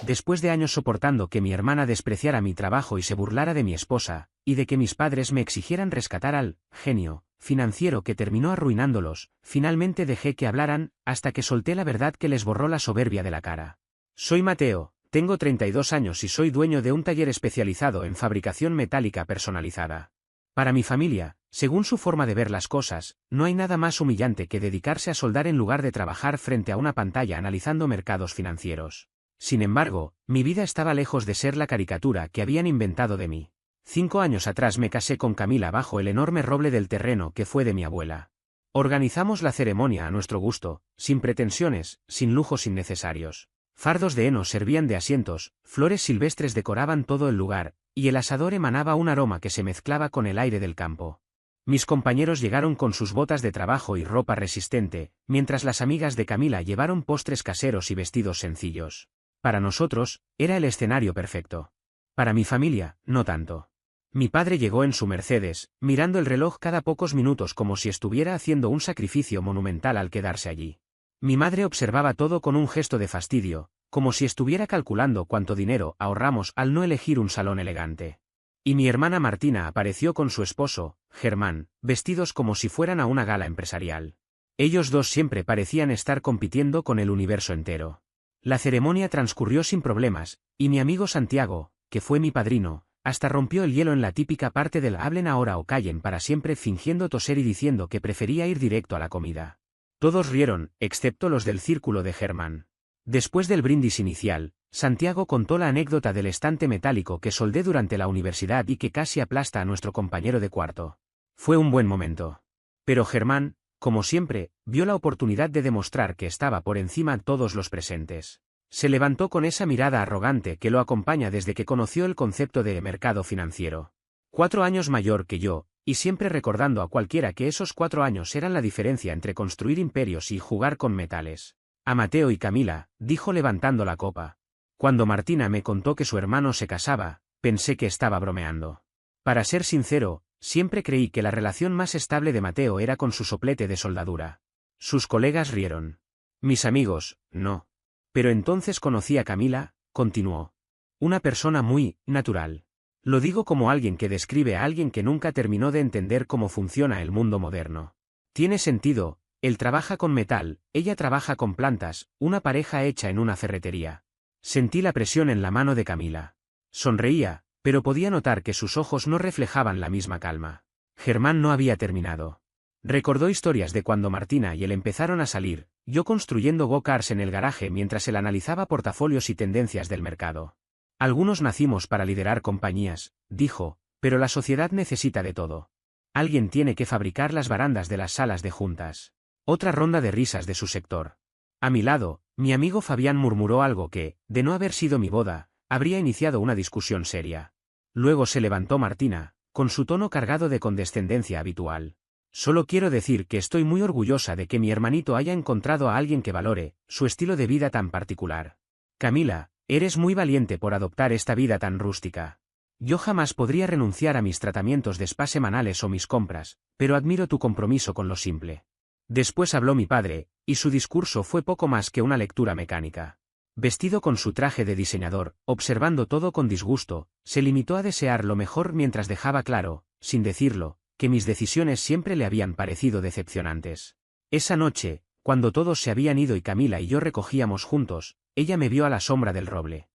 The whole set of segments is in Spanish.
Después de años soportando que mi hermana despreciara mi trabajo y se burlara de mi esposa, y de que mis padres me exigieran rescatar al genio financiero que terminó arruinándolos, finalmente dejé que hablaran, hasta que solté la verdad que les borró la soberbia de la cara. Soy Mateo, tengo 32 años y soy dueño de un taller especializado en fabricación metálica personalizada. Para mi familia, según su forma de ver las cosas, no hay nada más humillante que dedicarse a soldar en lugar de trabajar frente a una pantalla analizando mercados financieros. Sin embargo, mi vida estaba lejos de ser la caricatura que habían inventado de mí. 5 años atrás me casé con Camila bajo el enorme roble del terreno que fue de mi abuela. Organizamos la ceremonia a nuestro gusto, sin pretensiones, sin lujos innecesarios. Fardos de heno servían de asientos, flores silvestres decoraban todo el lugar, y el asador emanaba un aroma que se mezclaba con el aire del campo. Mis compañeros llegaron con sus botas de trabajo y ropa resistente, mientras las amigas de Camila llevaron postres caseros y vestidos sencillos. Para nosotros, era el escenario perfecto. Para mi familia, no tanto. Mi padre llegó en su Mercedes, mirando el reloj cada pocos minutos como si estuviera haciendo un sacrificio monumental al quedarse allí. Mi madre observaba todo con un gesto de fastidio, como si estuviera calculando cuánto dinero ahorramos al no elegir un salón elegante. Y mi hermana Martina apareció con su esposo, Germán, vestidos como si fueran a una gala empresarial. Ellos dos siempre parecían estar compitiendo con el universo entero. La ceremonia transcurrió sin problemas, y mi amigo Santiago, que fue mi padrino, hasta rompió el hielo en la típica parte del hablen ahora o callen para siempre, fingiendo toser y diciendo que prefería ir directo a la comida. Todos rieron, excepto los del círculo de Germán. Después del brindis inicial, Santiago contó la anécdota del estante metálico que soldé durante la universidad y que casi aplasta a nuestro compañero de cuarto. Fue un buen momento. Pero Germán, como siempre, vio la oportunidad de demostrar que estaba por encima de todos los presentes. Se levantó con esa mirada arrogante que lo acompaña desde que conoció el concepto de mercado financiero. 4 años mayor que yo, y siempre recordando a cualquiera que esos 4 años eran la diferencia entre construir imperios y jugar con metales. A Mateo y Camila, dijo levantando la copa. Cuando Martina me contó que su hermano se casaba, pensé que estaba bromeando. Para ser sincero, siempre creí que la relación más estable de Mateo era con su soplete de soldadura. Sus colegas rieron. Mis amigos, no. Pero entonces conocí a Camila, continuó. Una persona muy natural. Lo digo como alguien que describe a alguien que nunca terminó de entender cómo funciona el mundo moderno. Tiene sentido, él trabaja con metal, ella trabaja con plantas, una pareja hecha en una ferretería. Sentí la presión en la mano de Camila. Sonreía, pero podía notar que sus ojos no reflejaban la misma calma. Germán no había terminado. Recordó historias de cuando Martina y él empezaron a salir, yo construyendo go-karts en el garaje mientras él analizaba portafolios y tendencias del mercado. Algunos nacimos para liderar compañías, dijo, pero la sociedad necesita de todo. Alguien tiene que fabricar las barandas de las salas de juntas. Otra ronda de risas de su sector. A mi lado, mi amigo Fabián murmuró algo que, de no haber sido mi boda, habría iniciado una discusión seria. Luego se levantó Martina, con su tono cargado de condescendencia habitual. Solo quiero decir que estoy muy orgullosa de que mi hermanito haya encontrado a alguien que valore su estilo de vida tan particular. Camila, eres muy valiente por adoptar esta vida tan rústica. Yo jamás podría renunciar a mis tratamientos de spa semanales o mis compras, pero admiro tu compromiso con lo simple. Después habló mi padre, y su discurso fue poco más que una lectura mecánica. Vestido con su traje de diseñador, observando todo con disgusto, se limitó a desear lo mejor mientras dejaba claro, sin decirlo, que mis decisiones siempre le habían parecido decepcionantes. Esa noche, cuando todos se habían ido y Camila y yo recogíamos juntos, ella me vio a la sombra del roble.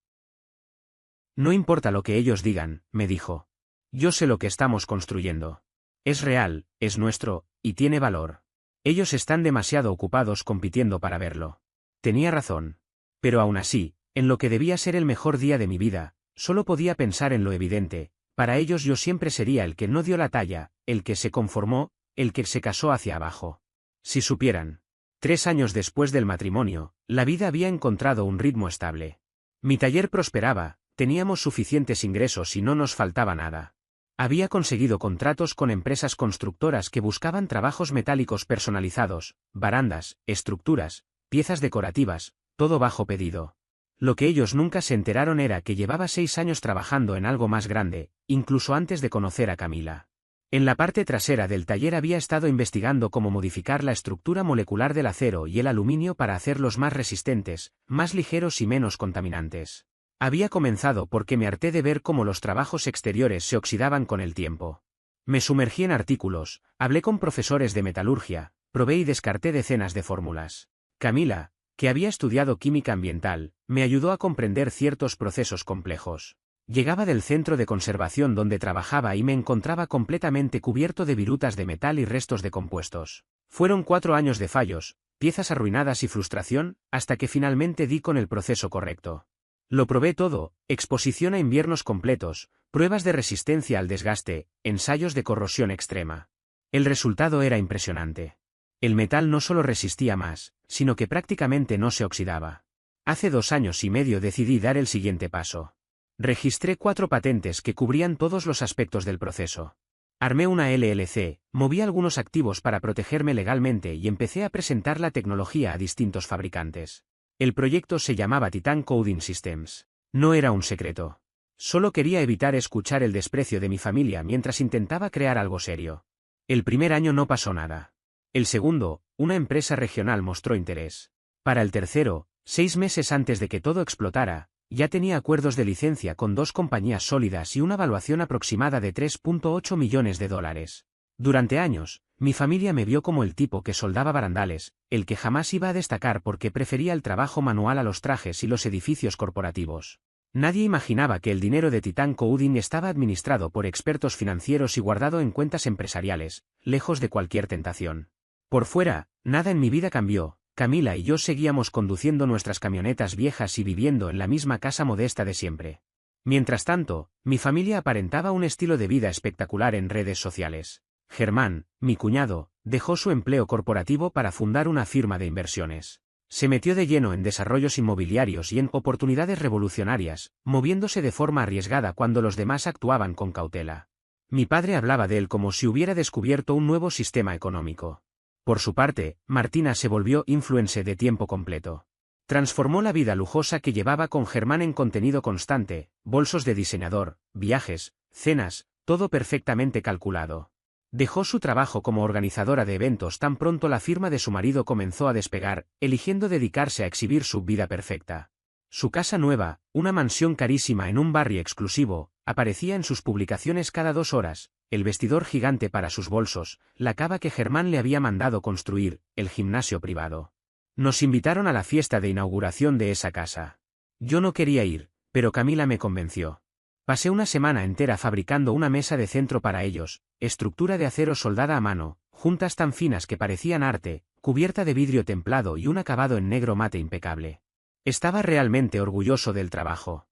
No importa lo que ellos digan, me dijo. Yo sé lo que estamos construyendo. Es real, es nuestro, y tiene valor. Ellos están demasiado ocupados compitiendo para verlo. Tenía razón. Pero aún así, en lo que debía ser el mejor día de mi vida, solo podía pensar en lo evidente. Para ellos yo siempre sería el que no dio la talla, el que se conformó, el que se casó hacia abajo. Si supieran. 3 años después del matrimonio, la vida había encontrado un ritmo estable. Mi taller prosperaba, teníamos suficientes ingresos y no nos faltaba nada. Había conseguido contratos con empresas constructoras que buscaban trabajos metálicos personalizados, barandas, estructuras, piezas decorativas, todo bajo pedido. Lo que ellos nunca se enteraron era que llevaba 6 años trabajando en algo más grande, incluso antes de conocer a Camila. En la parte trasera del taller había estado investigando cómo modificar la estructura molecular del acero y el aluminio para hacerlos más resistentes, más ligeros y menos contaminantes. Había comenzado porque me harté de ver cómo los trabajos exteriores se oxidaban con el tiempo. Me sumergí en artículos, hablé con profesores de metalurgia, probé y descarté decenas de fórmulas. Camila, que había estudiado química ambiental, me ayudó a comprender ciertos procesos complejos. Llegaba del centro de conservación donde trabajaba y me encontraba completamente cubierto de virutas de metal y restos de compuestos. Fueron 4 años de fallos, piezas arruinadas y frustración, hasta que finalmente di con el proceso correcto. Lo probé todo: exposición a inviernos completos, pruebas de resistencia al desgaste, ensayos de corrosión extrema. El resultado era impresionante. El metal no solo resistía más, sino que prácticamente no se oxidaba. Hace 2 años y medio decidí dar el siguiente paso. Registré 4 patentes que cubrían todos los aspectos del proceso. Armé una LLC, moví algunos activos para protegerme legalmente y empecé a presentar la tecnología a distintos fabricantes. El proyecto se llamaba Titan Coding Systems. No era un secreto. Solo quería evitar escuchar el desprecio de mi familia mientras intentaba crear algo serio. El primer año no pasó nada. El segundo, una empresa regional mostró interés. Para el tercero, 6 meses antes de que todo explotara, ya tenía acuerdos de licencia con 2 compañías sólidas y una valuación aproximada de $3.8 millones. Durante años, mi familia me vio como el tipo que soldaba barandales, el que jamás iba a destacar porque prefería el trabajo manual a los trajes y los edificios corporativos. Nadie imaginaba que el dinero de Titan Coding estaba administrado por expertos financieros y guardado en cuentas empresariales, lejos de cualquier tentación. Por fuera, nada en mi vida cambió. Camila y yo seguíamos conduciendo nuestras camionetas viejas y viviendo en la misma casa modesta de siempre. Mientras tanto, mi familia aparentaba un estilo de vida espectacular en redes sociales. Germán, mi cuñado, dejó su empleo corporativo para fundar una firma de inversiones. Se metió de lleno en desarrollos inmobiliarios y en oportunidades revolucionarias, moviéndose de forma arriesgada cuando los demás actuaban con cautela. Mi padre hablaba de él como si hubiera descubierto un nuevo sistema económico. Por su parte, Martina se volvió influencer de tiempo completo. Transformó la vida lujosa que llevaba con Germán en contenido constante, bolsos de diseñador, viajes, cenas, todo perfectamente calculado. Dejó su trabajo como organizadora de eventos tan pronto la firma de su marido comenzó a despegar, eligiendo dedicarse a exhibir su vida perfecta. Su casa nueva, una mansión carísima en un barrio exclusivo, aparecía en sus publicaciones cada 2 horas, el vestidor gigante para sus bolsos, la cava que Germán le había mandado construir, el gimnasio privado. Nos invitaron a la fiesta de inauguración de esa casa. Yo no quería ir, pero Camila me convenció. Pasé una semana entera fabricando una mesa de centro para ellos, estructura de acero soldada a mano, juntas tan finas que parecían arte, cubierta de vidrio templado y un acabado en negro mate impecable. Estaba realmente orgulloso del trabajo.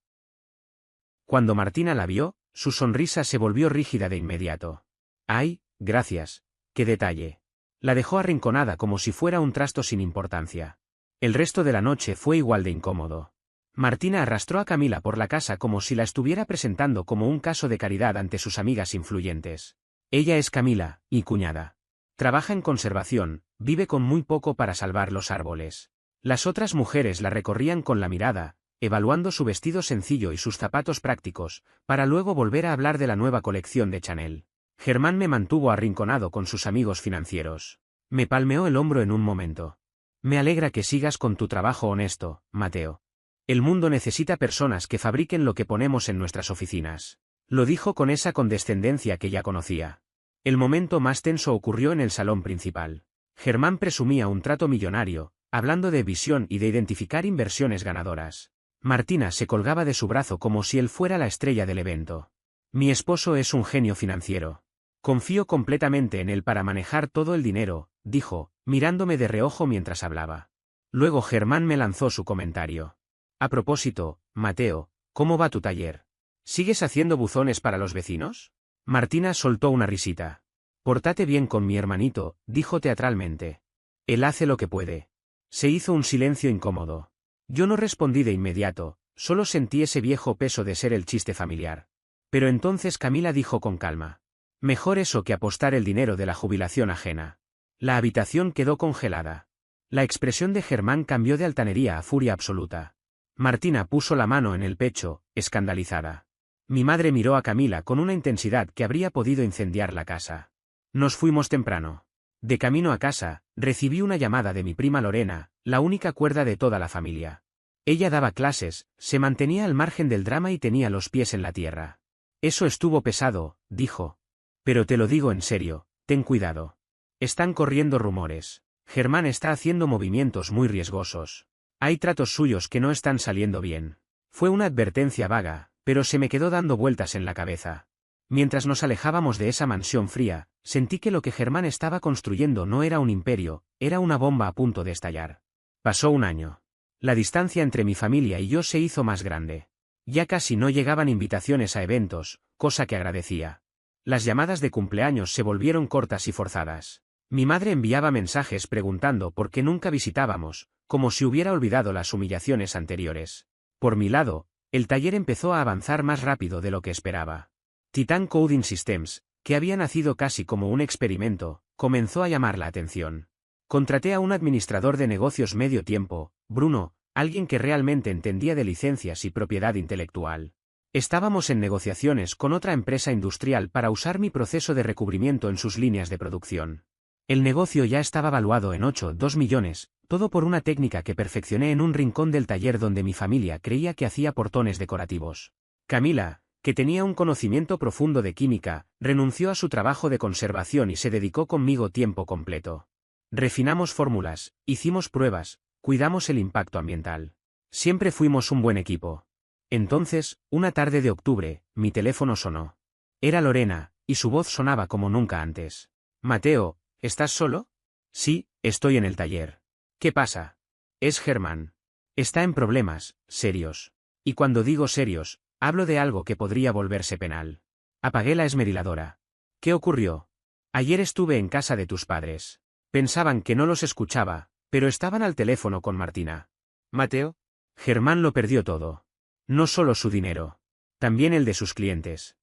Cuando Martina la vio, su sonrisa se volvió rígida de inmediato. ¡Ay, gracias! ¡Qué detalle! La dejó arrinconada como si fuera un trasto sin importancia. El resto de la noche fue igual de incómodo. Martina arrastró a Camila por la casa como si la estuviera presentando como un caso de caridad ante sus amigas influyentes. Ella es Camila, mi cuñada. Trabaja en conservación, vive con muy poco para salvar los árboles. Las otras mujeres la recorrían con la mirada, evaluando su vestido sencillo y sus zapatos prácticos, para luego volver a hablar de la nueva colección de Chanel. Germán me mantuvo arrinconado con sus amigos financieros. Me palmeó el hombro en un momento. Me alegra que sigas con tu trabajo honesto, Mateo. El mundo necesita personas que fabriquen lo que ponemos en nuestras oficinas. Lo dijo con esa condescendencia que ya conocía. El momento más tenso ocurrió en el salón principal. Germán presumía un trato millonario, hablando de visión y de identificar inversiones ganadoras. Martina se colgaba de su brazo como si él fuera la estrella del evento. Mi esposo es un genio financiero. Confío completamente en él para manejar todo el dinero, dijo, mirándome de reojo mientras hablaba. Luego Germán me lanzó su comentario. A propósito, Mateo, ¿cómo va tu taller? ¿Sigues haciendo buzones para los vecinos? Martina soltó una risita. Pórtate bien con mi hermanito, dijo teatralmente. Él hace lo que puede. Se hizo un silencio incómodo. Yo no respondí de inmediato, solo sentí ese viejo peso de ser el chiste familiar. Pero entonces Camila dijo con calma. Mejor eso que apostar el dinero de la jubilación ajena. La habitación quedó congelada. La expresión de Germán cambió de altanería a furia absoluta. Martina puso la mano en el pecho, escandalizada. Mi madre miró a Camila con una intensidad que habría podido incendiar la casa. Nos fuimos temprano. De camino a casa, recibí una llamada de mi prima Lorena, la única cuerda de toda la familia. Ella daba clases, se mantenía al margen del drama y tenía los pies en la tierra. Eso estuvo pesado, dijo. Pero te lo digo en serio, ten cuidado. Están corriendo rumores. Germán está haciendo movimientos muy riesgosos. Hay tratos suyos que no están saliendo bien. Fue una advertencia vaga, pero se me quedó dando vueltas en la cabeza. Mientras nos alejábamos de esa mansión fría, sentí que lo que Germán estaba construyendo no era un imperio, era una bomba a punto de estallar. Pasó un año. La distancia entre mi familia y yo se hizo más grande. Ya casi no llegaban invitaciones a eventos, cosa que agradecía. Las llamadas de cumpleaños se volvieron cortas y forzadas. Mi madre enviaba mensajes preguntando por qué nunca visitábamos, como si hubiera olvidado las humillaciones anteriores. Por mi lado, el taller empezó a avanzar más rápido de lo que esperaba. Titan Coding Systems, que había nacido casi como un experimento, comenzó a llamar la atención. Contraté a un administrador de negocios medio tiempo, Bruno, alguien que realmente entendía de licencias y propiedad intelectual. Estábamos en negociaciones con otra empresa industrial para usar mi proceso de recubrimiento en sus líneas de producción. El negocio ya estaba valuado en 2 millones, todo por una técnica que perfeccioné en un rincón del taller donde mi familia creía que hacía portones decorativos. Camila, que tenía un conocimiento profundo de química, renunció a su trabajo de conservación y se dedicó conmigo tiempo completo. Refinamos fórmulas, hicimos pruebas, cuidamos el impacto ambiental. Siempre fuimos un buen equipo. Entonces, una tarde de octubre, mi teléfono sonó. Era Lorena, y su voz sonaba como nunca antes. Mateo, ¿estás solo? Sí, estoy en el taller. ¿Qué pasa? Es Germán. Está en problemas, serios. Y cuando digo serios, hablo de algo que podría volverse penal. Apagué la esmeriladora. ¿Qué ocurrió? Ayer estuve en casa de tus padres. Pensaban que no los escuchaba, pero estaban al teléfono con Martina. Mateo. Germán lo perdió todo. No solo su dinero. También el de sus clientes.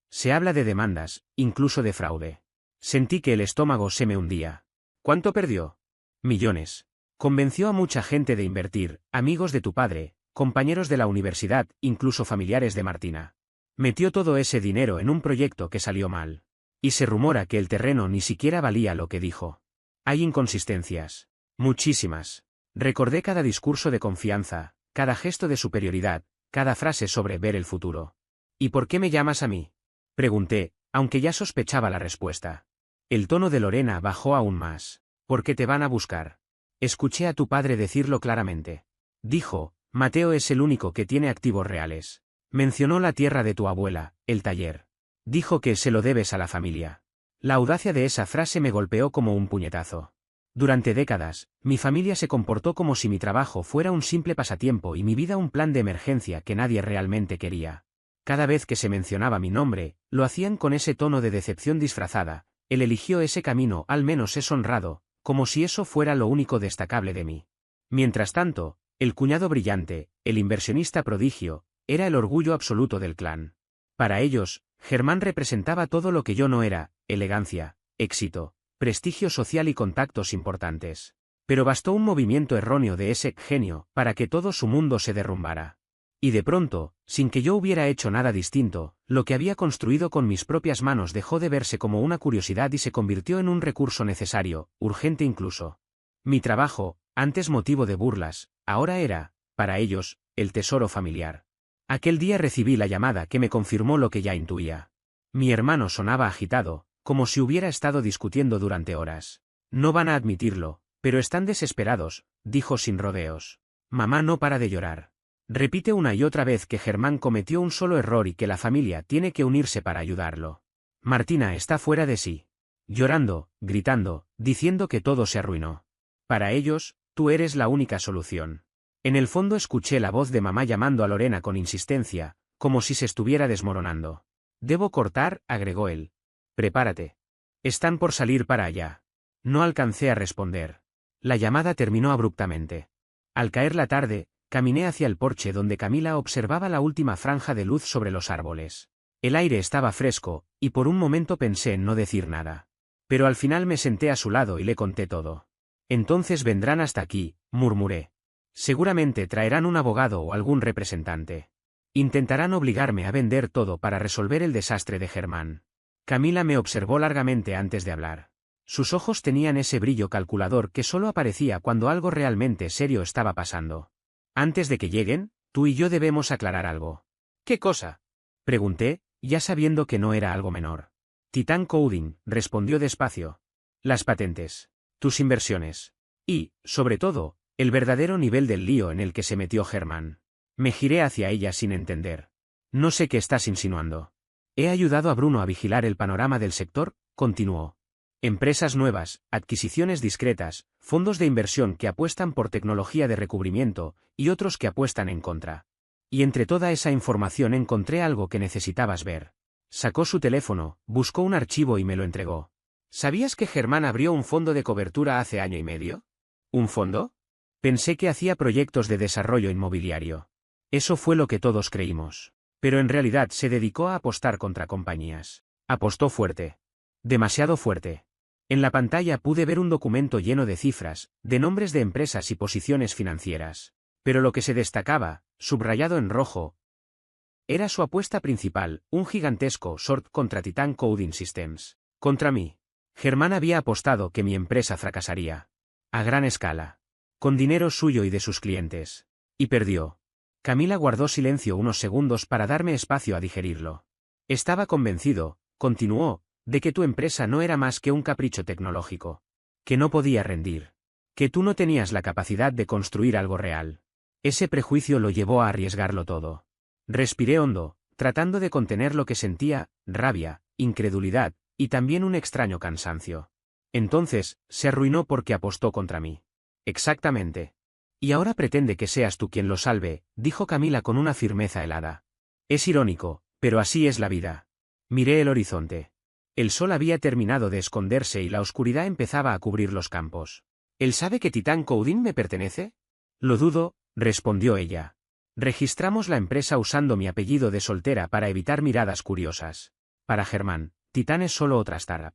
Se habla de demandas, incluso de fraude. Sentí que el estómago se me hundía. ¿Cuánto perdió? Millones. Convenció a mucha gente de invertir, amigos de tu padre, compañeros de la universidad, incluso familiares de Martina. Metió todo ese dinero en un proyecto que salió mal. Y se rumora que el terreno ni siquiera valía lo que dijo. Hay inconsistencias. Muchísimas. Recordé cada discurso de confianza, cada gesto de superioridad, cada frase sobre ver el futuro. ¿Y por qué me llamas a mí? Pregunté, aunque ya sospechaba la respuesta. El tono de Lorena bajó aún más. ¿Por qué te van a buscar? Escuché a tu padre decirlo claramente. Dijo, Mateo es el único que tiene activos reales. Mencionó la tierra de tu abuela, el taller. Dijo que se lo debes a la familia. La audacia de esa frase me golpeó como un puñetazo. Durante décadas, mi familia se comportó como si mi trabajo fuera un simple pasatiempo y mi vida un plan de emergencia que nadie realmente quería. Cada vez que se mencionaba mi nombre, lo hacían con ese tono de decepción disfrazada. Él eligió ese camino, al menos es honrado, como si eso fuera lo único destacable de mí. Mientras tanto, el cuñado brillante, el inversionista prodigio, era el orgullo absoluto del clan. Para ellos, Germán representaba todo lo que yo no era: elegancia, éxito, prestigio social y contactos importantes. Pero bastó un movimiento erróneo de ese genio para que todo su mundo se derrumbara. Y de pronto, sin que yo hubiera hecho nada distinto, lo que había construido con mis propias manos dejó de verse como una curiosidad y se convirtió en un recurso necesario, urgente incluso. Mi trabajo, antes motivo de burlas, ahora era, para ellos, el tesoro familiar. Aquel día recibí la llamada que me confirmó lo que ya intuía. Mi hermano sonaba agitado, como si hubiera estado discutiendo durante horas. No van a admitirlo, pero están desesperados, dijo sin rodeos. Mamá no para de llorar. Repite una y otra vez que Germán cometió un solo error y que la familia tiene que unirse para ayudarlo. Martina está fuera de sí. Llorando, gritando, diciendo que todo se arruinó. Para ellos, tú eres la única solución. En el fondo escuché la voz de mamá llamando a Lorena con insistencia, como si se estuviera desmoronando. Debo cortar, agregó él. Prepárate. Están por salir para allá. No alcancé a responder. La llamada terminó abruptamente. Al caer la tarde, caminé hacia el porche donde Camila observaba la última franja de luz sobre los árboles. El aire estaba fresco, y por un momento pensé en no decir nada. Pero al final me senté a su lado y le conté todo. Entonces vendrán hasta aquí, murmuré. Seguramente traerán un abogado o algún representante. Intentarán obligarme a vender todo para resolver el desastre de Germán. Camila me observó largamente antes de hablar. Sus ojos tenían ese brillo calculador que solo aparecía cuando algo realmente serio estaba pasando. Antes de que lleguen, tú y yo debemos aclarar algo. ¿Qué cosa? Pregunté, ya sabiendo que no era algo menor. Titan Coding, respondió despacio. Las patentes. Tus inversiones. Y, sobre todo, el verdadero nivel del lío en el que se metió Germán. Me giré hacia ella sin entender. No sé qué estás insinuando. He ayudado a Bruno a vigilar el panorama del sector, continuó. Empresas nuevas, adquisiciones discretas, fondos de inversión que apuestan por tecnología de recubrimiento, y otros que apuestan en contra. Y entre toda esa información encontré algo que necesitabas ver. Sacó su teléfono, buscó un archivo y me lo entregó. ¿Sabías que Germán abrió un fondo de cobertura hace año y medio? ¿Un fondo? Pensé que hacía proyectos de desarrollo inmobiliario. Eso fue lo que todos creímos. Pero en realidad se dedicó a apostar contra compañías. Apostó fuerte. Demasiado fuerte. En la pantalla pude ver un documento lleno de cifras, de nombres de empresas y posiciones financieras. Pero lo que se destacaba, subrayado en rojo, era su apuesta principal, un gigantesco short contra Titan Coding Systems. Contra mí. Germán había apostado que mi empresa fracasaría. A gran escala. Con dinero suyo y de sus clientes. Y perdió. Camila guardó silencio unos segundos para darme espacio a digerirlo. Estaba convencido, continuó, de que tu empresa no era más que un capricho tecnológico. Que no podía rendir. Que tú no tenías la capacidad de construir algo real. Ese prejuicio lo llevó a arriesgarlo todo. Respiré hondo, tratando de contener lo que sentía, rabia, incredulidad, y también un extraño cansancio. Entonces, se arruinó porque apostó contra mí. Exactamente. Y ahora pretende que seas tú quien lo salve, dijo Camila con una firmeza helada. Es irónico, pero así es la vida. Miré el horizonte. El sol había terminado de esconderse y la oscuridad empezaba a cubrir los campos. ¿Él sabe que Titan Coding me pertenece? Lo dudo, respondió ella. Registramos la empresa usando mi apellido de soltera para evitar miradas curiosas. Para Germán, Titan es solo otra startup.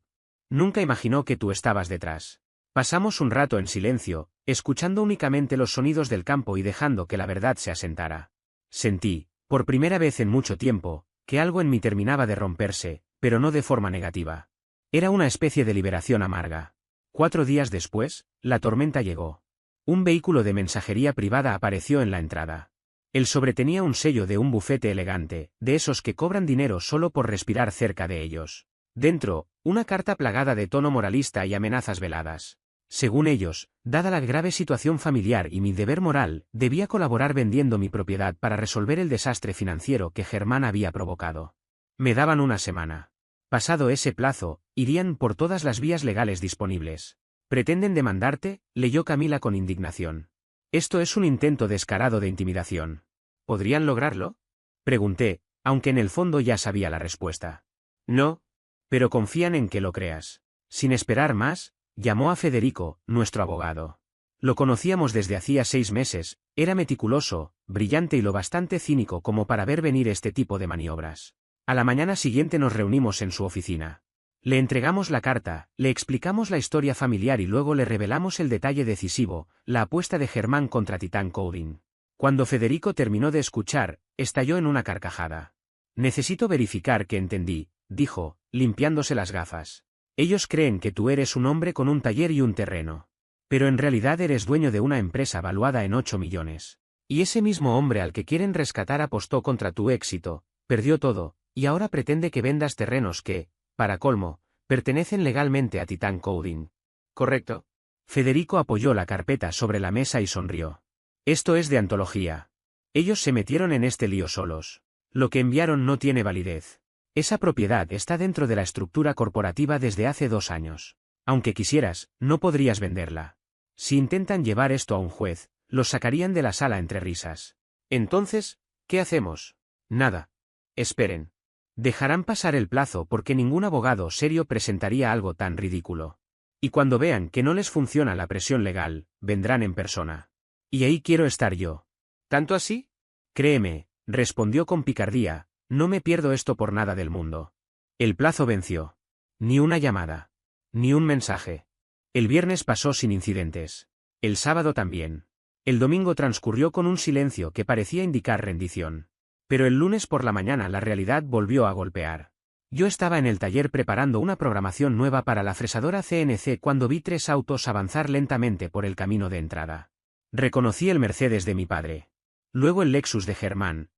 Nunca imaginó que tú estabas detrás. Pasamos un rato en silencio, escuchando únicamente los sonidos del campo y dejando que la verdad se asentara. Sentí, por primera vez en mucho tiempo, que algo en mí terminaba de romperse, pero no de forma negativa. Era una especie de liberación amarga. 4 días después, la tormenta llegó. Un vehículo de mensajería privada apareció en la entrada. El sobre tenía un sello de un bufete elegante, de esos que cobran dinero solo por respirar cerca de ellos. Dentro, una carta plagada de tono moralista y amenazas veladas. Según ellos, dada la grave situación familiar y mi deber moral, debía colaborar vendiendo mi propiedad para resolver el desastre financiero que Germán había provocado. Me daban una semana. Pasado ese plazo, irían por todas las vías legales disponibles. ¿Pretenden demandarte?, leyó Camila con indignación. Esto es un intento descarado de intimidación. ¿Podrían lograrlo? Pregunté, aunque en el fondo ya sabía la respuesta. No. Pero confían en que lo creas. Sin esperar más, llamó a Federico, nuestro abogado. Lo conocíamos desde hacía 6 meses, era meticuloso, brillante y lo bastante cínico como para ver venir este tipo de maniobras. A la mañana siguiente nos reunimos en su oficina. Le entregamos la carta, le explicamos la historia familiar y luego le revelamos el detalle decisivo, la apuesta de Germán contra Titan Coding. Cuando Federico terminó de escuchar, estalló en una carcajada. Necesito verificar que entendí, dijo, limpiándose las gafas. Ellos creen que tú eres un hombre con un taller y un terreno. Pero en realidad eres dueño de una empresa valuada en 8 millones. Y ese mismo hombre al que quieren rescatar apostó contra tu éxito, perdió todo, y ahora pretende que vendas terrenos que, para colmo, pertenecen legalmente a Titan Coding. ¿Correcto? Federico apoyó la carpeta sobre la mesa y sonrió. Esto es de antología. Ellos se metieron en este lío solos. Lo que enviaron no tiene validez. Esa propiedad está dentro de la estructura corporativa desde hace 2 años. Aunque quisieras, no podrías venderla. Si intentan llevar esto a un juez, los sacarían de la sala entre risas. Entonces, ¿qué hacemos? Nada. Esperen. Dejarán pasar el plazo porque ningún abogado serio presentaría algo tan ridículo. Y cuando vean que no les funciona la presión legal, vendrán en persona. Y ahí quiero estar yo. ¿Tanto así? Créeme, respondió con picardía, no me pierdo esto por nada del mundo. El plazo venció. Ni una llamada. Ni un mensaje. El viernes pasó sin incidentes. El sábado también. El domingo transcurrió con un silencio que parecía indicar rendición. Pero el lunes por la mañana la realidad volvió a golpear. Yo estaba en el taller preparando una programación nueva para la fresadora CNC cuando vi 3 autos avanzar lentamente por el camino de entrada. Reconocí el Mercedes de mi padre. Luego el Lexus de Germán.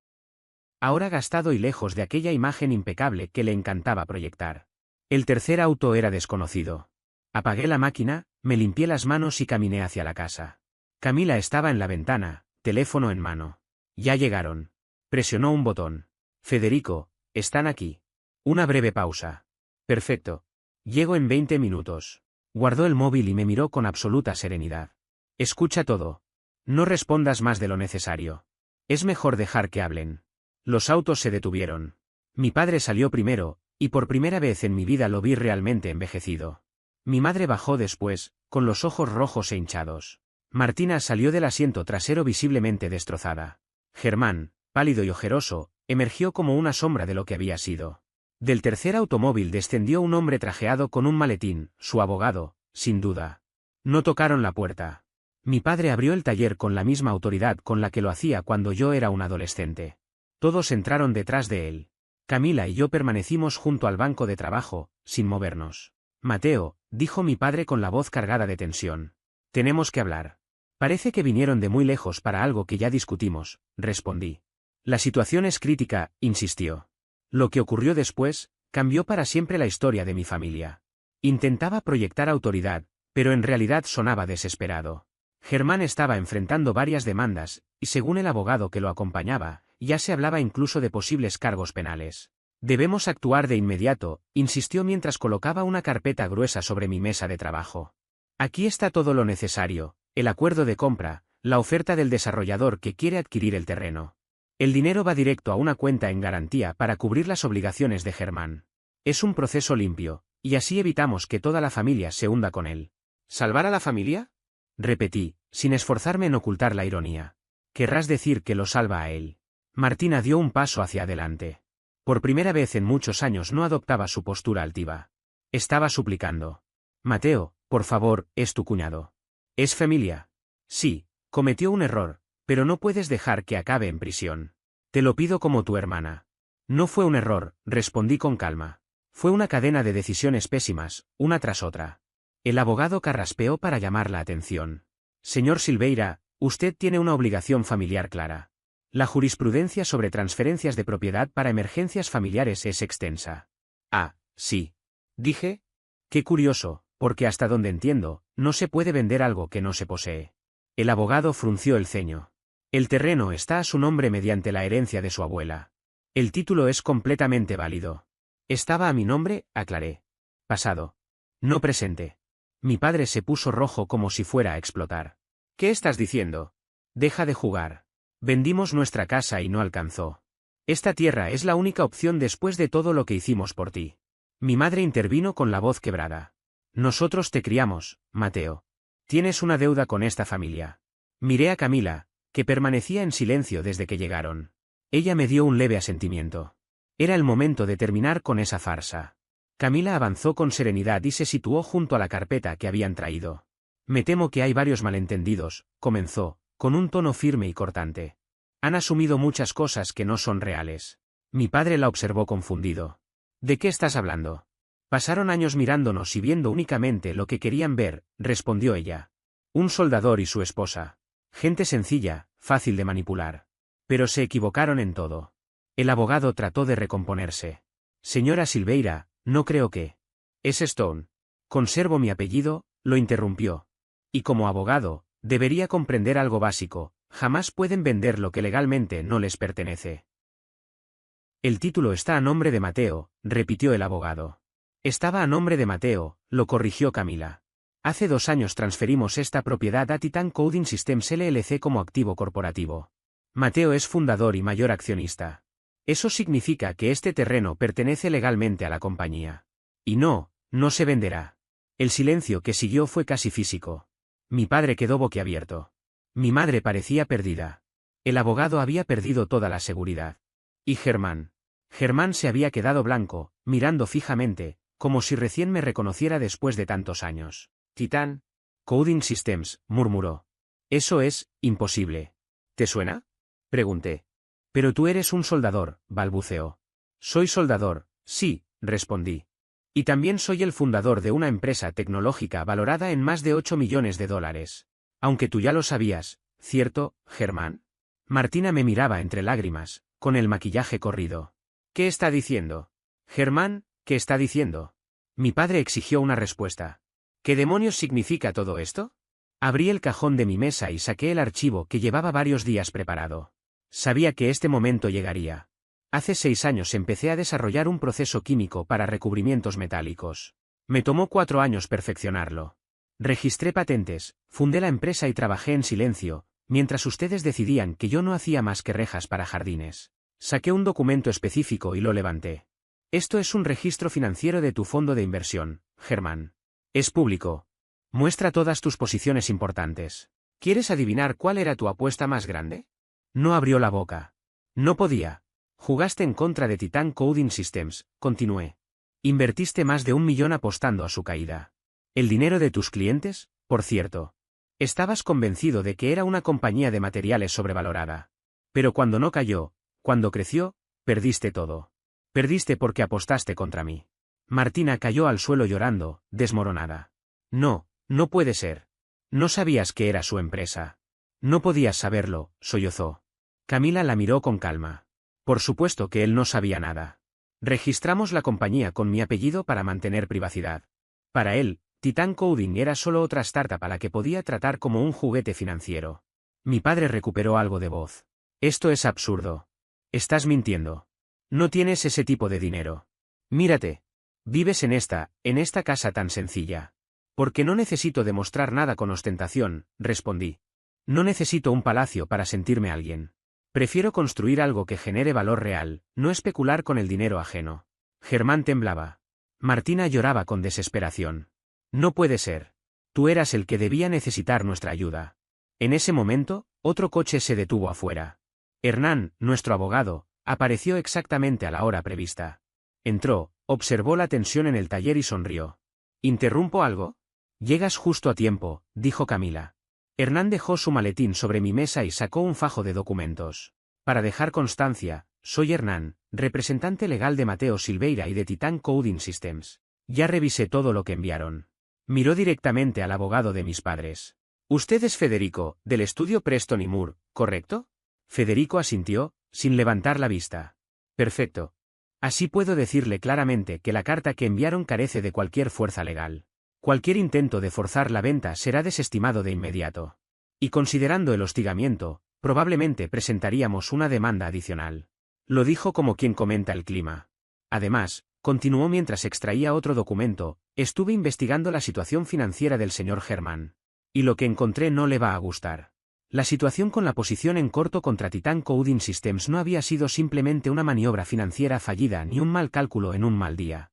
Ahora gastado y lejos de aquella imagen impecable que le encantaba proyectar. El tercer auto era desconocido. Apagué la máquina, me limpié las manos y caminé hacia la casa. Camila estaba en la ventana, teléfono en mano. Ya llegaron. Presionó un botón. Federico, están aquí. Una breve pausa. Perfecto. Llego en 20 minutos. Guardó el móvil y me miró con absoluta serenidad. Escucha todo. No respondas más de lo necesario. Es mejor dejar que hablen. Los autos se detuvieron. Mi padre salió primero, y por primera vez en mi vida lo vi realmente envejecido. Mi madre bajó después, con los ojos rojos e hinchados. Martina salió del asiento trasero visiblemente destrozada. Germán, pálido y ojeroso, emergió como una sombra de lo que había sido. Del tercer automóvil descendió un hombre trajeado con un maletín, su abogado, sin duda. No tocaron la puerta. Mi padre abrió el taller con la misma autoridad con la que lo hacía cuando yo era un adolescente. Todos entraron detrás de él. Camila y yo permanecimos junto al banco de trabajo, sin movernos. Mateo, dijo mi padre con la voz cargada de tensión. Tenemos que hablar. Parece que vinieron de muy lejos para algo que ya discutimos, respondí. La situación es crítica, insistió. Lo que ocurrió después, cambió para siempre la historia de mi familia. Intentaba proyectar autoridad, pero en realidad sonaba desesperado. Germán estaba enfrentando varias demandas, y según el abogado que lo acompañaba, ya se hablaba incluso de posibles cargos penales. Debemos actuar de inmediato, insistió mientras colocaba una carpeta gruesa sobre mi mesa de trabajo. Aquí está todo lo necesario, el acuerdo de compra, la oferta del desarrollador que quiere adquirir el terreno. El dinero va directo a una cuenta en garantía para cubrir las obligaciones de Germán. Es un proceso limpio, y así evitamos que toda la familia se hunda con él. ¿Salvar a la familia? Repetí, sin esforzarme en ocultar la ironía. Querrás decir que lo salva a él. Martina dio un paso hacia adelante. Por primera vez en muchos años no adoptaba su postura altiva. Estaba suplicando. Mateo, por favor, es tu cuñado. ¿Es familia? Sí, cometió un error, pero no puedes dejar que acabe en prisión. Te lo pido como tu hermana. No fue un error, respondí con calma. Fue una cadena de decisiones pésimas, una tras otra. El abogado carraspeó para llamar la atención. Señor Silveira, usted tiene una obligación familiar clara. La jurisprudencia sobre transferencias de propiedad para emergencias familiares es extensa. Ah, sí. Dije. Qué curioso, porque hasta donde entiendo, no se puede vender algo que no se posee. El abogado frunció el ceño. El terreno está a su nombre mediante la herencia de su abuela. El título es completamente válido. Estaba a mi nombre, aclaré. Pasado. No presente. Mi padre se puso rojo como si fuera a explotar. ¿Qué estás diciendo? Deja de jugar. Vendimos nuestra casa y no alcanzó. Esta tierra es la única opción después de todo lo que hicimos por ti. Mi madre intervino con la voz quebrada. Nosotros te criamos, Mateo. Tienes una deuda con esta familia. Miré a Camila, que permanecía en silencio desde que llegaron. Ella me dio un leve asentimiento. Era el momento de terminar con esa farsa. Camila avanzó con serenidad y se situó junto a la carpeta que habían traído. Me temo que hay varios malentendidos, comenzó, con un tono firme y cortante. Han asumido muchas cosas que no son reales. Mi padre la observó confundido. ¿De qué estás hablando? Pasaron años mirándonos y viendo únicamente lo que querían ver, respondió ella. Un soldador y su esposa. Gente sencilla, fácil de manipular. Pero se equivocaron en todo. El abogado trató de recomponerse. Señora Silveira, no creo que. Es Stone. Conservo mi apellido, lo interrumpió. Y como abogado, debería comprender algo básico, jamás pueden vender lo que legalmente no les pertenece. El título está a nombre de Mateo, repitió el abogado. Estaba a nombre de Mateo, lo corrigió Camila. Hace 2 años transferimos esta propiedad a Titan Coding Systems LLC como activo corporativo. Mateo es fundador y mayor accionista. Eso significa que este terreno pertenece legalmente a la compañía. Y no se venderá. El silencio que siguió fue casi físico. Mi padre quedó boquiabierto. Mi madre parecía perdida. El abogado había perdido toda la seguridad. ¿Y Germán? Germán se había quedado blanco, mirando fijamente, como si recién me reconociera después de tantos años. Titan Coding Systems, murmuró. Eso es imposible. ¿Te suena? Pregunté. Pero tú eres un soldador, balbuceó. Soy soldador, sí, respondí. Y también soy el fundador de una empresa tecnológica valorada en más de $8 millones. Aunque tú ya lo sabías, ¿cierto, Germán? Martina me miraba entre lágrimas, con el maquillaje corrido. ¿Qué está diciendo? Germán, ¿qué está diciendo? Mi padre exigió una respuesta. ¿Qué demonios significa todo esto? Abrí el cajón de mi mesa y saqué el archivo que llevaba varios días preparado. Sabía que este momento llegaría. Hace 6 años empecé a desarrollar un proceso químico para recubrimientos metálicos. Me tomó 4 años perfeccionarlo. Registré patentes, fundé la empresa y trabajé en silencio, mientras ustedes decidían que yo no hacía más que rejas para jardines. Saqué un documento específico y lo levanté. Esto es un registro financiero de tu fondo de inversión, Germán. Es público. Muestra todas tus posiciones importantes. ¿Quieres adivinar cuál era tu apuesta más grande? No abrió la boca. No podía. Jugaste en contra de Titan Coding Systems, continué. Invertiste más de 1 millón apostando a su caída. ¿El dinero de tus clientes? Por cierto. Estabas convencido de que era una compañía de materiales sobrevalorada. Pero cuando no cayó, cuando creció, perdiste todo. Perdiste porque apostaste contra mí. Martina cayó al suelo llorando, desmoronada. No, no puede ser. No sabías que era su empresa. No podías saberlo, sollozó. Camila la miró con calma. Por supuesto que él no sabía nada. Registramos la compañía con mi apellido para mantener privacidad. Para él, Titan Coding era solo otra startup a la que podía tratar como un juguete financiero. Mi padre recuperó algo de voz. Esto es absurdo. Estás mintiendo. No tienes ese tipo de dinero. Mírate. Vives en esta casa tan sencilla. Porque no necesito demostrar nada con ostentación, respondí. No necesito un palacio para sentirme alguien. Prefiero construir algo que genere valor real, no especular con el dinero ajeno. Germán temblaba. Martina lloraba con desesperación. No puede ser. Tú eras el que debía necesitar nuestra ayuda. En ese momento, otro coche se detuvo afuera. Hernán, nuestro abogado, apareció exactamente a la hora prevista. Entró, observó la tensión en el taller y sonrió. ¿Interrumpo algo? Llegas justo a tiempo, dijo Camila. Hernán dejó su maletín sobre mi mesa y sacó un fajo de documentos. Para dejar constancia, soy Hernán, representante legal de Mateo Silveira y de Titan Coding Systems. Ya revisé todo lo que enviaron. Miró directamente al abogado de mis padres. Usted es Federico, del estudio Preston y Moore, ¿correcto? Federico asintió, sin levantar la vista. Perfecto. Así puedo decirle claramente que la carta que enviaron carece de cualquier fuerza legal. Cualquier intento de forzar la venta será desestimado de inmediato. Y considerando el hostigamiento, probablemente presentaríamos una demanda adicional. Lo dijo como quien comenta el clima. Además, continuó mientras extraía otro documento, estuve investigando la situación financiera del señor Germán. Y lo que encontré no le va a gustar. La situación con la posición en corto contra Titan Coding Systems no había sido simplemente una maniobra financiera fallida ni un mal cálculo en un mal día.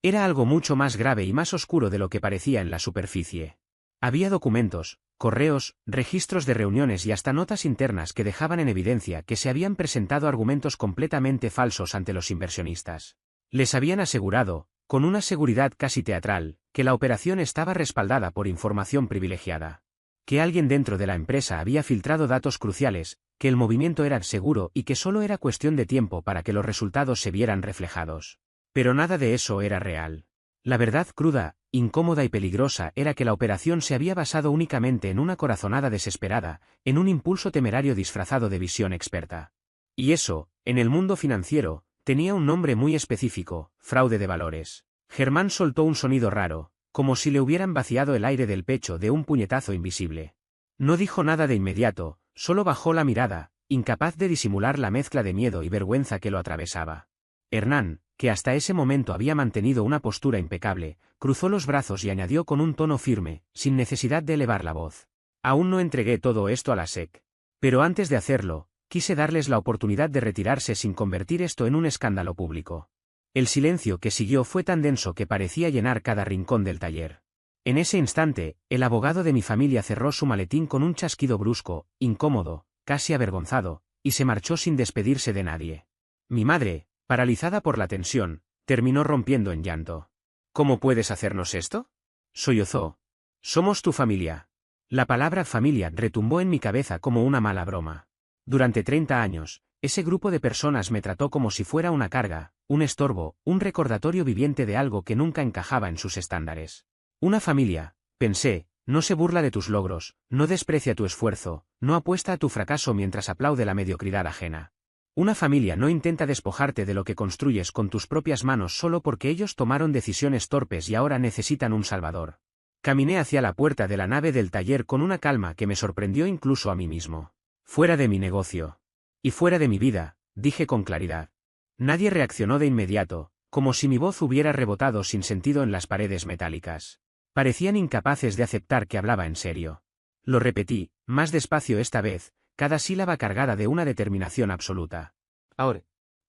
Era algo mucho más grave y más oscuro de lo que parecía en la superficie. Había documentos, correos, registros de reuniones y hasta notas internas que dejaban en evidencia que se habían presentado argumentos completamente falsos ante los inversionistas. Les habían asegurado, con una seguridad casi teatral, que la operación estaba respaldada por información privilegiada. Que alguien dentro de la empresa había filtrado datos cruciales, que el movimiento era seguro y que solo era cuestión de tiempo para que los resultados se vieran reflejados. Pero nada de eso era real. La verdad cruda, incómoda y peligrosa era que la operación se había basado únicamente en una corazonada desesperada, en un impulso temerario disfrazado de visión experta. Y eso, en el mundo financiero, tenía un nombre muy específico: fraude de valores. Germán soltó un sonido raro, como si le hubieran vaciado el aire del pecho de un puñetazo invisible. No dijo nada de inmediato, solo bajó la mirada, incapaz de disimular la mezcla de miedo y vergüenza que lo atravesaba. Hernán, que hasta ese momento había mantenido una postura impecable, cruzó los brazos y añadió con un tono firme, sin necesidad de elevar la voz. Aún no entregué todo esto a la SEC. Pero antes de hacerlo, quise darles la oportunidad de retirarse sin convertir esto en un escándalo público. El silencio que siguió fue tan denso que parecía llenar cada rincón del taller. En ese instante, el abogado de mi familia cerró su maletín con un chasquido brusco, incómodo, casi avergonzado, y se marchó sin despedirse de nadie. Mi madre, paralizada por la tensión, terminó rompiendo en llanto. ¿Cómo puedes hacernos esto? Sollozó. Somos tu familia. La palabra familia retumbó en mi cabeza como una mala broma. Durante 30 años, ese grupo de personas me trató como si fuera una carga, un estorbo, un recordatorio viviente de algo que nunca encajaba en sus estándares. Una familia, pensé, No se burla de tus logros, no desprecia tu esfuerzo, no apuesta a tu fracaso mientras aplaude la mediocridad ajena. Una familia no intenta despojarte de lo que construyes con tus propias manos solo porque ellos tomaron decisiones torpes y ahora necesitan un salvador. Caminé hacia la puerta de la nave del taller con una calma que me sorprendió incluso a mí mismo. Fuera de mi negocio. Y fuera de mi vida, dije con claridad. Nadie reaccionó de inmediato, como si mi voz hubiera rebotado sin sentido en las paredes metálicas. Parecían incapaces de aceptar que hablaba en serio. Lo repetí, más despacio esta vez, cada sílaba cargada de una determinación absoluta. Ahora.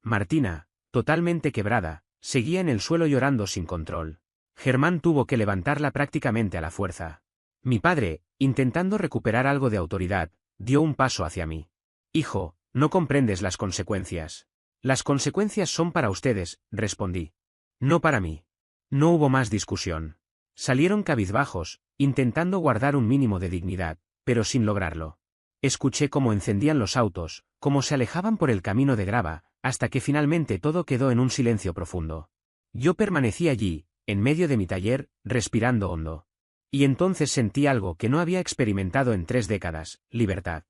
Martina, totalmente quebrada, seguía en el suelo llorando sin control. Germán tuvo que levantarla prácticamente a la fuerza. Mi padre, intentando recuperar algo de autoridad, dio un paso hacia mí. Hijo, no comprendes las consecuencias. Las consecuencias son para ustedes, respondí. No para mí. No hubo más discusión. Salieron cabizbajos, intentando guardar un mínimo de dignidad, pero sin lograrlo. Escuché cómo encendían los autos, cómo se alejaban por el camino de grava, hasta que finalmente todo quedó en un silencio profundo. Yo permanecí allí, en medio de mi taller, respirando hondo. Y entonces sentí algo que no había experimentado en 3 décadas, libertad.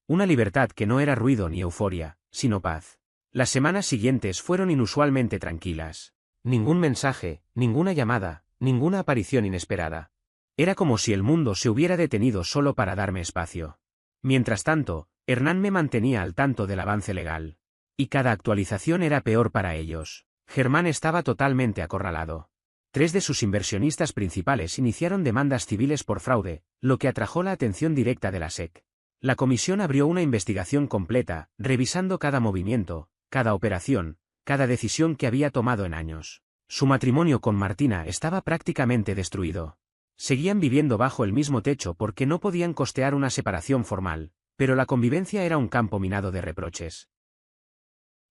Una libertad que no era ruido ni euforia, sino paz. Las semanas siguientes fueron inusualmente tranquilas. Ningún mensaje, ninguna llamada, ninguna aparición inesperada. Era como si el mundo se hubiera detenido solo para darme espacio. Mientras tanto, Hernán me mantenía al tanto del avance legal. Y cada actualización era peor para ellos. Germán estaba totalmente acorralado. 3 de sus inversionistas principales iniciaron demandas civiles por fraude, lo que atrajo la atención directa de la SEC. La comisión abrió una investigación completa, revisando cada movimiento, cada operación, cada decisión que había tomado en años. Su matrimonio con Martina estaba prácticamente destruido. Seguían viviendo bajo el mismo techo porque no podían costear una separación formal, pero la convivencia era un campo minado de reproches.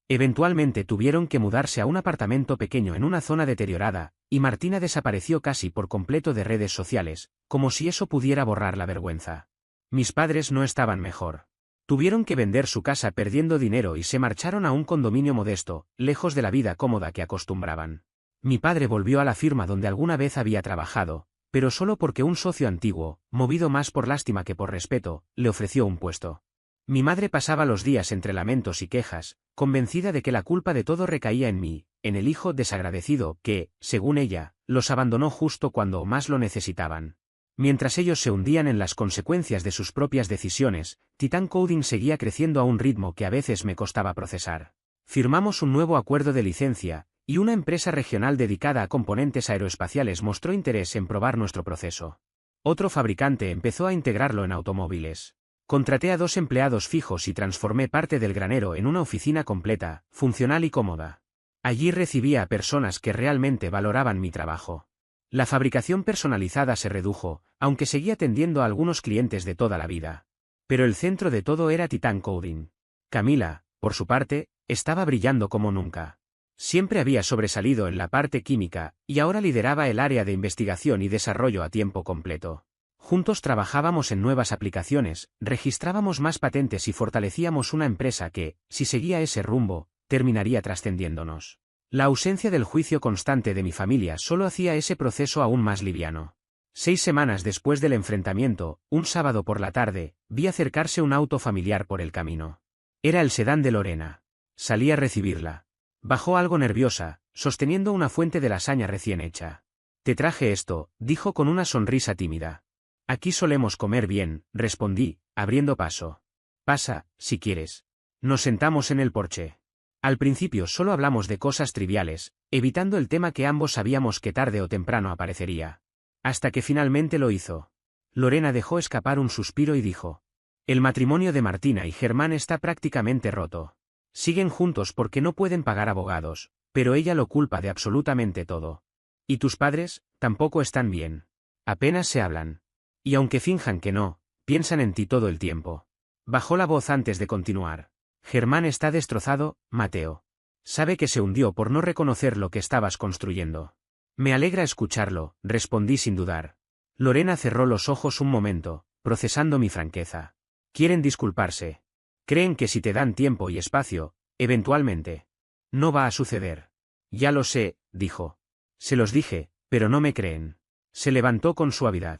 Eventualmente tuvieron que mudarse a un apartamento pequeño en una zona deteriorada, y Martina desapareció casi por completo de redes sociales, como si eso pudiera borrar la vergüenza. Mis padres no estaban mejor. Tuvieron que vender su casa perdiendo dinero y se marcharon a un condominio modesto, lejos de la vida cómoda que acostumbraban. Mi padre volvió a la firma donde alguna vez había trabajado, pero solo porque un socio antiguo, movido más por lástima que por respeto, le ofreció un puesto. Mi madre pasaba los días entre lamentos y quejas, convencida de que la culpa de todo recaía en mí, en el hijo desagradecido que, según ella, los abandonó justo cuando más lo necesitaban. Mientras ellos se hundían en las consecuencias de sus propias decisiones, Titan Coding seguía creciendo a un ritmo que a veces me costaba procesar. Firmamos un nuevo acuerdo de licencia, y una empresa regional dedicada a componentes aeroespaciales mostró interés en probar nuestro proceso. Otro fabricante empezó a integrarlo en automóviles. Contraté a 2 empleados fijos y transformé parte del granero en una oficina completa, funcional y cómoda. Allí recibía a personas que realmente valoraban mi trabajo. La fabricación personalizada se redujo, aunque seguía atendiendo a algunos clientes de toda la vida. Pero el centro de todo era Titan Coding. Camila, por su parte, estaba brillando como nunca. Siempre había sobresalido en la parte química, y ahora lideraba el área de investigación y desarrollo a tiempo completo. Juntos trabajábamos en nuevas aplicaciones, registrábamos más patentes y fortalecíamos una empresa que, si seguía ese rumbo, terminaría trascendiéndonos. La ausencia del juicio constante de mi familia solo hacía ese proceso aún más liviano. 6 semanas después del enfrentamiento, un sábado por la tarde, vi acercarse un auto familiar por el camino. Era el sedán de Lorena. Salí a recibirla. Bajó algo nerviosa, sosteniendo una fuente de lasaña recién hecha. Te traje esto, dijo con una sonrisa tímida. Aquí solemos comer bien, respondí, abriendo paso. Pasa, si quieres. Nos sentamos en el porche. Al principio solo hablamos de cosas triviales, evitando el tema que ambos sabíamos que tarde o temprano aparecería. Hasta que finalmente lo hizo. Lorena dejó escapar un suspiro y dijo: el matrimonio de Martina y Germán está prácticamente roto. Siguen juntos porque no pueden pagar abogados, pero ella lo culpa de absolutamente todo. Y tus padres, tampoco están bien. Apenas se hablan. Y aunque finjan que no, piensan en ti todo el tiempo. Bajó la voz antes de continuar. Germán está destrozado, Mateo. Sabe que se hundió por no reconocer lo que estabas construyendo. Me alegra escucharlo, respondí sin dudar. Lorena cerró los ojos un momento, procesando mi franqueza. Quieren disculparse. Creen que si te dan tiempo y espacio, eventualmente. No va a suceder. Ya lo sé, dijo. Se los dije, pero no me creen. Se levantó con suavidad.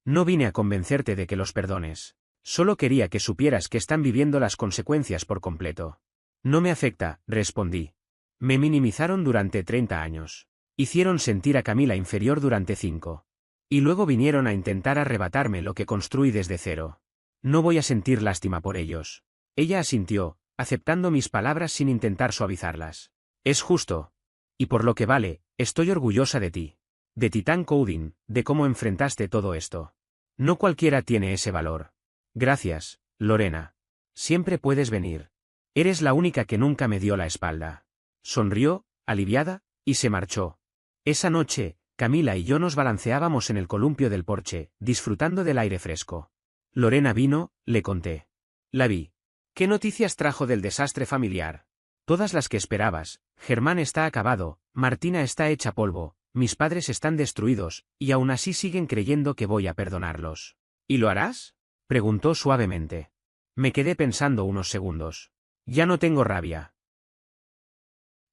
No vine a convencerte de que los perdones. Solo quería que supieras que están viviendo las consecuencias por completo. No me afecta, respondí. Me minimizaron durante 30 años. Hicieron sentir a Camila inferior durante 5. Y luego vinieron a intentar arrebatarme lo que construí desde cero. No voy a sentir lástima por ellos. Ella asintió, aceptando mis palabras sin intentar suavizarlas. Es justo. Y por lo que vale, estoy orgullosa de ti. De Titan Coding, de cómo enfrentaste todo esto. No cualquiera tiene ese valor. Gracias, Lorena. Siempre puedes venir. Eres la única que nunca me dio la espalda. Sonrió, aliviada, y se marchó. Esa noche, Camila y yo nos balanceábamos en el columpio del porche, disfrutando del aire fresco. Lorena vino, le conté. La vi. ¿Qué noticias trajo del desastre familiar? Todas las que esperabas. Germán está acabado, Martina está hecha polvo, mis padres están destruidos, y aún así siguen creyendo que voy a perdonarlos. ¿Y lo harás? Preguntó suavemente. Me quedé pensando unos segundos. Ya no tengo rabia.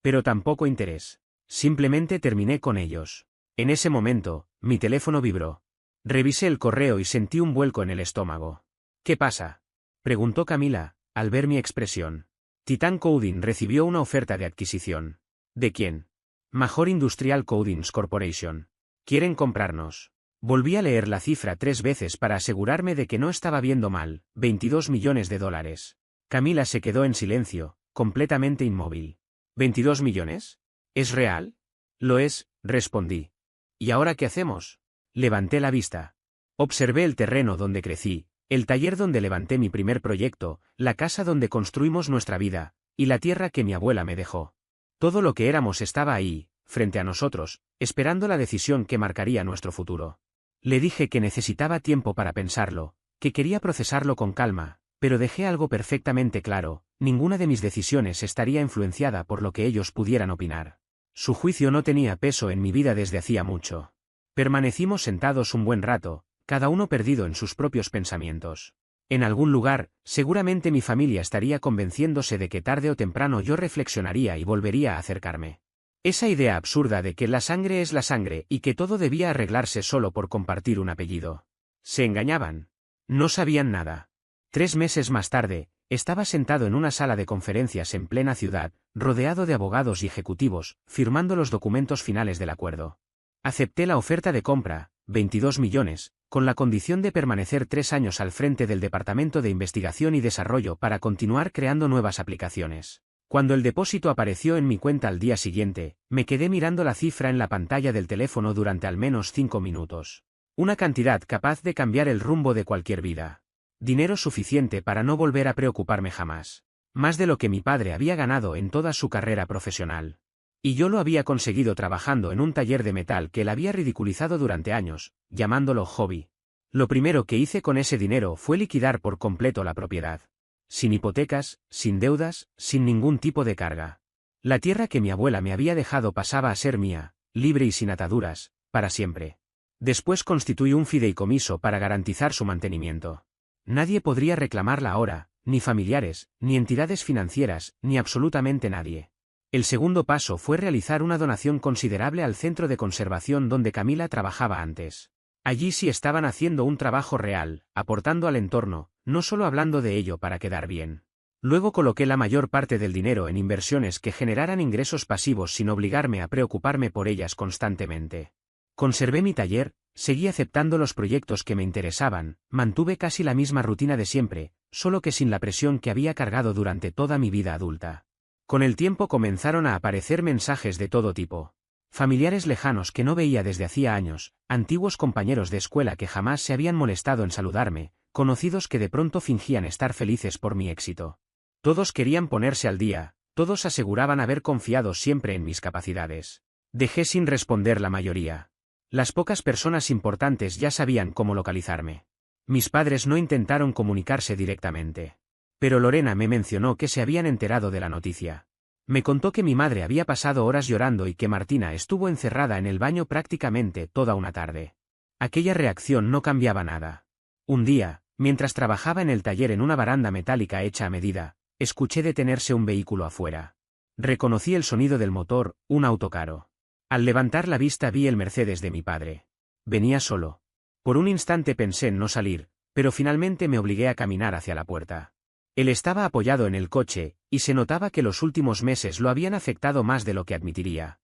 Pero tampoco interés. Simplemente terminé con ellos. En ese momento, mi teléfono vibró. Revisé el correo y sentí un vuelco en el estómago. ¿Qué pasa? Preguntó Camila, al ver mi expresión. Titan Coding recibió una oferta de adquisición. ¿De quién? Major Industrial Codings Corporation. Quieren comprarnos. Volví a leer la cifra 3 veces para asegurarme de que no estaba viendo mal, $22 millones. Camila se quedó en silencio, completamente inmóvil. ¿22 millones? ¿Es real? Lo es, respondí. ¿Y ahora qué hacemos? Levanté la vista. Observé el terreno donde crecí, el taller donde levanté mi primer proyecto, la casa donde construimos nuestra vida, y la tierra que mi abuela me dejó. Todo lo que éramos estaba ahí, frente a nosotros, esperando la decisión que marcaría nuestro futuro. Le dije que necesitaba tiempo para pensarlo, que quería procesarlo con calma, pero dejé algo perfectamente claro, ninguna de mis decisiones estaría influenciada por lo que ellos pudieran opinar. Su juicio no tenía peso en mi vida desde hacía mucho. Permanecimos sentados un buen rato, cada uno perdido en sus propios pensamientos. En algún lugar, seguramente mi familia estaría convenciéndose de que tarde o temprano yo reflexionaría y volvería a acercarme. Esa idea absurda de que la sangre es la sangre y que todo debía arreglarse solo por compartir un apellido. Se engañaban. No sabían nada. 3 meses más tarde, estaba sentado en una sala de conferencias en plena ciudad, rodeado de abogados y ejecutivos, firmando los documentos finales del acuerdo. Acepté la oferta de compra, 22 millones, con la condición de permanecer 3 años al frente del Departamento de Investigación y Desarrollo para continuar creando nuevas aplicaciones. Cuando el depósito apareció en mi cuenta al día siguiente, me quedé mirando la cifra en la pantalla del teléfono durante al menos 5 minutos. Una cantidad capaz de cambiar el rumbo de cualquier vida. Dinero suficiente para no volver a preocuparme jamás. Más de lo que mi padre había ganado en toda su carrera profesional. Y yo lo había conseguido trabajando en un taller de metal que él había ridiculizado durante años, llamándolo hobby. Lo primero que hice con ese dinero fue liquidar por completo la propiedad. Sin hipotecas, sin deudas, sin ningún tipo de carga. La tierra que mi abuela me había dejado pasaba a ser mía, libre y sin ataduras, para siempre. Después constituí un fideicomiso para garantizar su mantenimiento. Nadie podría reclamarla ahora, ni familiares, ni entidades financieras, ni absolutamente nadie. El segundo paso fue realizar una donación considerable al centro de conservación donde Camila trabajaba antes. Allí sí estaban haciendo un trabajo real, aportando al entorno, no solo hablando de ello para quedar bien. Luego coloqué la mayor parte del dinero en inversiones que generaran ingresos pasivos sin obligarme a preocuparme por ellas constantemente. Conservé mi taller, seguí aceptando los proyectos que me interesaban, mantuve casi la misma rutina de siempre, solo que sin la presión que había cargado durante toda mi vida adulta. Con el tiempo comenzaron a aparecer mensajes de todo tipo. Familiares lejanos que no veía desde hacía años, antiguos compañeros de escuela que jamás se habían molestado en saludarme, conocidos que de pronto fingían estar felices por mi éxito. Todos querían ponerse al día, todos aseguraban haber confiado siempre en mis capacidades. Dejé sin responder la mayoría. Las pocas personas importantes ya sabían cómo localizarme. Mis padres no intentaron comunicarse directamente. Pero Lorena me mencionó que se habían enterado de la noticia. Me contó que mi madre había pasado horas llorando y que Martina estuvo encerrada en el baño prácticamente toda una tarde. Aquella reacción no cambiaba nada. Un día, mientras trabajaba en el taller en una baranda metálica hecha a medida, escuché detenerse un vehículo afuera. Reconocí el sonido del motor, un auto caro. Al levantar la vista vi el Mercedes de mi padre. Venía solo. Por un instante pensé en no salir, pero finalmente me obligué a caminar hacia la puerta. Él estaba apoyado en el coche, y se notaba que los últimos meses lo habían afectado más de lo que admitiría.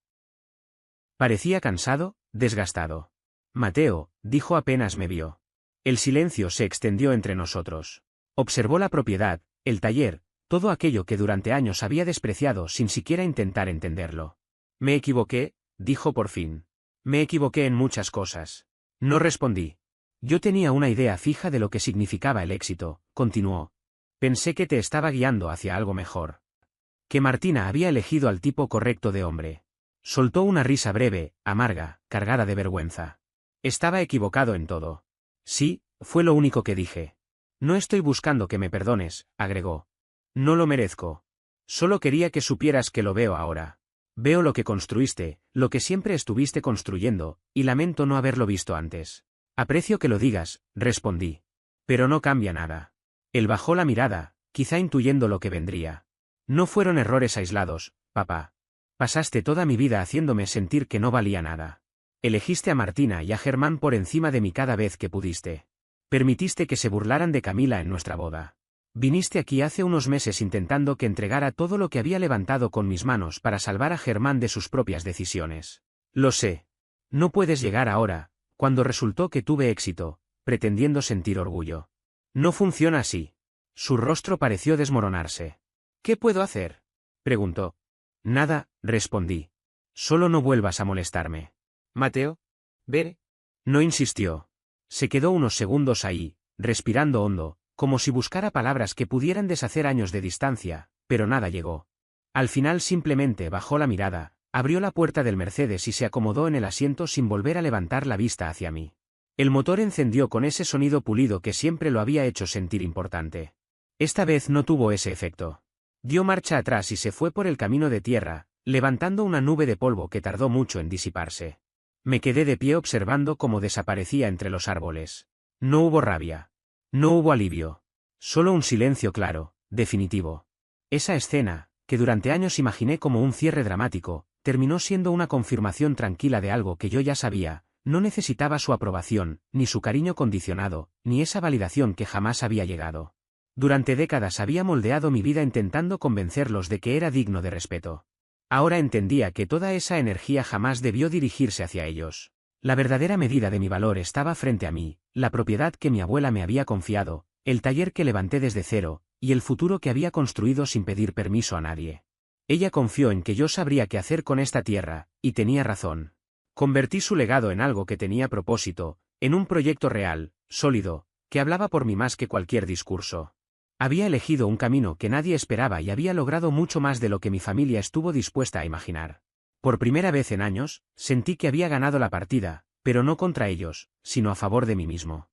Parecía cansado, desgastado. Mateo, dijo apenas me vio. El silencio se extendió entre nosotros. Observó la propiedad, el taller, todo aquello que durante años había despreciado sin siquiera intentar entenderlo. Me equivoqué, dijo por fin. Me equivoqué en muchas cosas. No respondí. Yo tenía una idea fija de lo que significaba el éxito, continuó. Pensé que te estaba guiando hacia algo mejor. Que Martina había elegido al tipo correcto de hombre. Soltó una risa breve, amarga, cargada de vergüenza. Estaba equivocado en todo. Sí, fue lo único que dije. No estoy buscando que me perdones, agregó. No lo merezco. Solo quería que supieras que lo veo ahora. Veo lo que construiste, lo que siempre estuviste construyendo, y lamento no haberlo visto antes. Aprecio que lo digas, respondí. Pero no cambia nada. Él bajó la mirada, quizá intuyendo lo que vendría. No fueron errores aislados, papá. Pasaste toda mi vida haciéndome sentir que no valía nada. Elegiste a Martina y a Germán por encima de mí cada vez que pudiste. Permitiste que se burlaran de Camila en nuestra boda. Viniste aquí hace unos meses intentando que entregara todo lo que había levantado con mis manos para salvar a Germán de sus propias decisiones. Lo sé. No puedes llegar ahora, cuando resultó que tuve éxito, pretendiendo sentir orgullo. No funciona así. Su rostro pareció desmoronarse. ¿Qué puedo hacer?, preguntó. Nada, respondí. Solo no vuelvas a molestarme. Mateo, ¿ver? No insistió. Se quedó unos segundos ahí, respirando hondo, como si buscara palabras que pudieran deshacer años de distancia, pero nada llegó. Al final simplemente bajó la mirada, abrió la puerta del Mercedes y se acomodó en el asiento sin volver a levantar la vista hacia mí. El motor encendió con ese sonido pulido que siempre lo había hecho sentir importante. Esta vez no tuvo ese efecto. Dio marcha atrás y se fue por el camino de tierra, levantando una nube de polvo que tardó mucho en disiparse. Me quedé de pie observando cómo desaparecía entre los árboles. No hubo rabia. No hubo alivio. Solo un silencio claro, definitivo. Esa escena, que durante años imaginé como un cierre dramático, terminó siendo una confirmación tranquila de algo que yo ya sabía. No necesitaba su aprobación, ni su cariño condicionado, ni esa validación que jamás había llegado. Durante décadas había moldeado mi vida intentando convencerlos de que era digno de respeto. Ahora entendía que toda esa energía jamás debió dirigirse hacia ellos. La verdadera medida de mi valor estaba frente a mí, la propiedad que mi abuela me había confiado, el taller que levanté desde cero, y el futuro que había construido sin pedir permiso a nadie. Ella confió en que yo sabría qué hacer con esta tierra, y tenía razón. Convertí su legado en algo que tenía propósito, en un proyecto real, sólido, que hablaba por mí más que cualquier discurso. Había elegido un camino que nadie esperaba y había logrado mucho más de lo que mi familia estuvo dispuesta a imaginar. Por primera vez en años, sentí que había ganado la partida, pero no contra ellos, sino a favor de mí mismo.